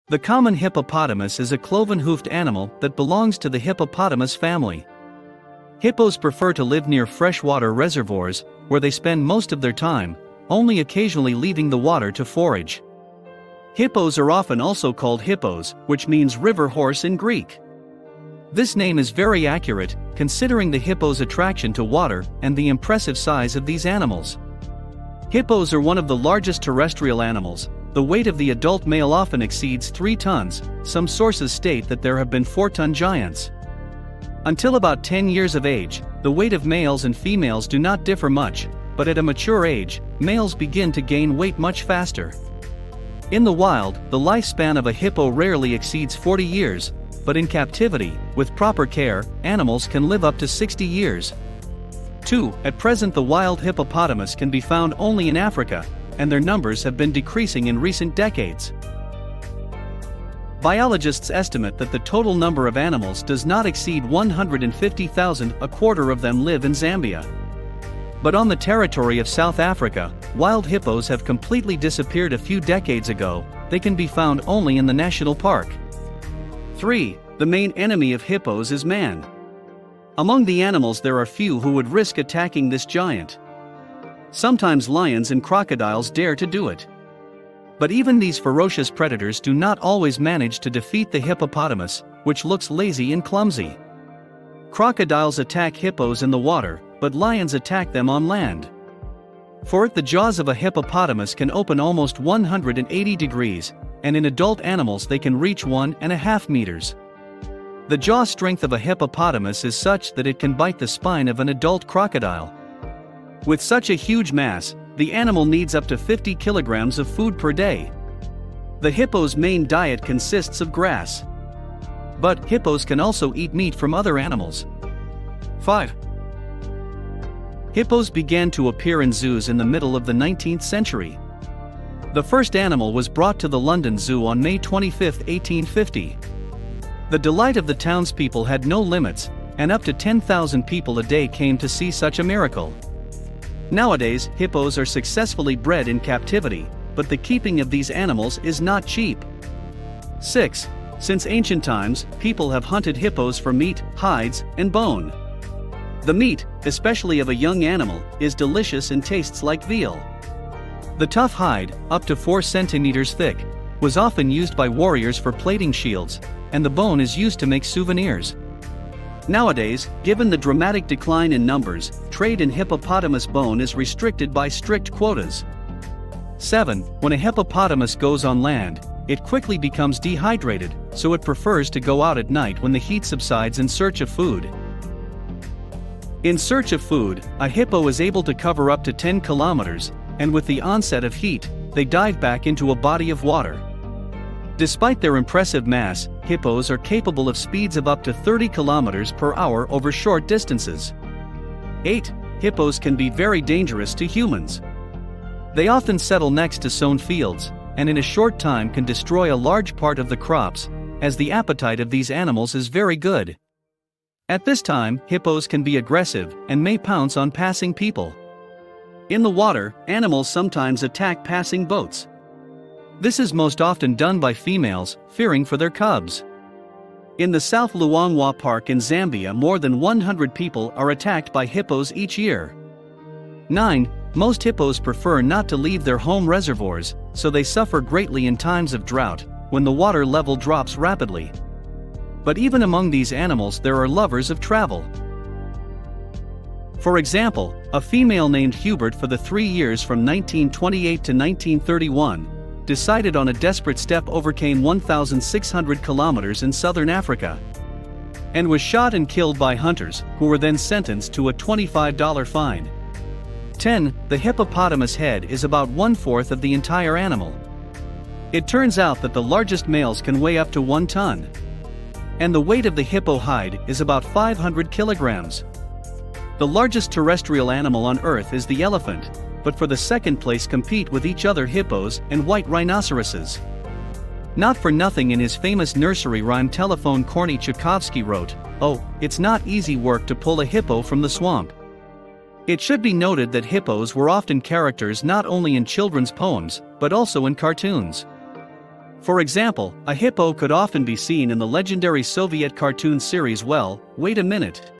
The common hippopotamus is a cloven-hoofed animal that belongs to the hippopotamus family. Hippos prefer to live near freshwater reservoirs, where they spend most of their time, only occasionally leaving the water to forage. Hippos are often also called hippos, which means river horse in Greek. This name is very accurate, considering the hippo's attraction to water and the impressive size of these animals. Hippos are one of the largest terrestrial animals. The weight of the adult male often exceeds 3 tons, some sources state that there have been 4-ton giants. Until about 10 years of age, the weight of males and females do not differ much, but at a mature age, males begin to gain weight much faster. In the wild, the lifespan of a hippo rarely exceeds 40 years, but in captivity, with proper care, animals can live up to 60 years. 2. At present the wild hippopotamus can be found only in Africa, and their numbers have been decreasing in recent decades. Biologists estimate that the total number of animals does not exceed 150,000, a quarter of them live in Zambia. But on the territory of South Africa, wild hippos have completely disappeared a few decades ago. They can be found only in the national park. 3. The main enemy of hippos is man. Among the animals there are few who would risk attacking this giant. Sometimes lions and crocodiles dare to do it. But even these ferocious predators do not always manage to defeat the hippopotamus, which looks lazy and clumsy. Crocodiles attack hippos in the water, but lions attack them on land. For it, the jaws of a hippopotamus can open almost 180 degrees, and in adult animals they can reach 1.5 meters. The jaw strength of a hippopotamus is such that it can bite the spine of an adult crocodile. With such a huge mass, the animal needs up to 50 kilograms of food per day. The hippo's main diet consists of grass. But hippos can also eat meat from other animals. 5. Hippos began to appear in zoos in the middle of the 19th century. The first animal was brought to the London Zoo on May 25, 1850. The delight of the townspeople had no limits, and up to 10,000 people a day came to see such a miracle. Nowadays, hippos are successfully bred in captivity, but the keeping of these animals is not cheap. 6. Since ancient times, people have hunted hippos for meat, hides, and bone. The meat, especially of a young animal, is delicious and tastes like veal. The tough hide, up to 4 centimeters thick, was often used by warriors for plating shields, and the bone is used to make souvenirs. Nowadays, given the dramatic decline in numbers, trade in hippopotamus bone is restricted by strict quotas. 7. When a hippopotamus goes on land, it quickly becomes dehydrated, so it prefers to go out at night when the heat subsides in search of food. In search of food, a hippo is able to cover up to 10 kilometers, and with the onset of heat, they dive back into a body of water. Despite their impressive mass, hippos are capable of speeds of up to 30 kilometers per hour over short distances. 8. Hippos can be very dangerous to humans. They often settle next to sown fields, and in a short time can destroy a large part of the crops, as the appetite of these animals is very good. At this time, hippos can be aggressive and may pounce on passing people. In the water, animals sometimes attack passing boats. This is most often done by females, fearing for their cubs. In the South Luangwa Park in Zambia, more than 100 people are attacked by hippos each year. 9. Most hippos prefer not to leave their home reservoirs, so they suffer greatly in times of drought, when the water level drops rapidly. But even among these animals there are lovers of travel. For example, a female named Hubert, for the 3 years from 1928 to 1931, decided on a desperate step, overcame 1,600 kilometers in southern Africa, and was shot and killed by hunters, who were then sentenced to a $25 fine. 10. The hippopotamus head is about 1/4 of the entire animal. It turns out that the largest males can weigh up to 1 ton. And the weight of the hippo hide is about 500 kilograms. The largest terrestrial animal on Earth is the elephant, but for the second place compete with each other hippos and white rhinoceroses. Not for nothing in his famous nursery rhyme Telephone Corny Tchaikovsky wrote, "Oh, it's not easy work to pull a hippo from the swamp." It should be noted that hippos were often characters not only in children's poems, but also in cartoons. For example, a hippo could often be seen in the legendary Soviet cartoon series Well, Wait a Minute.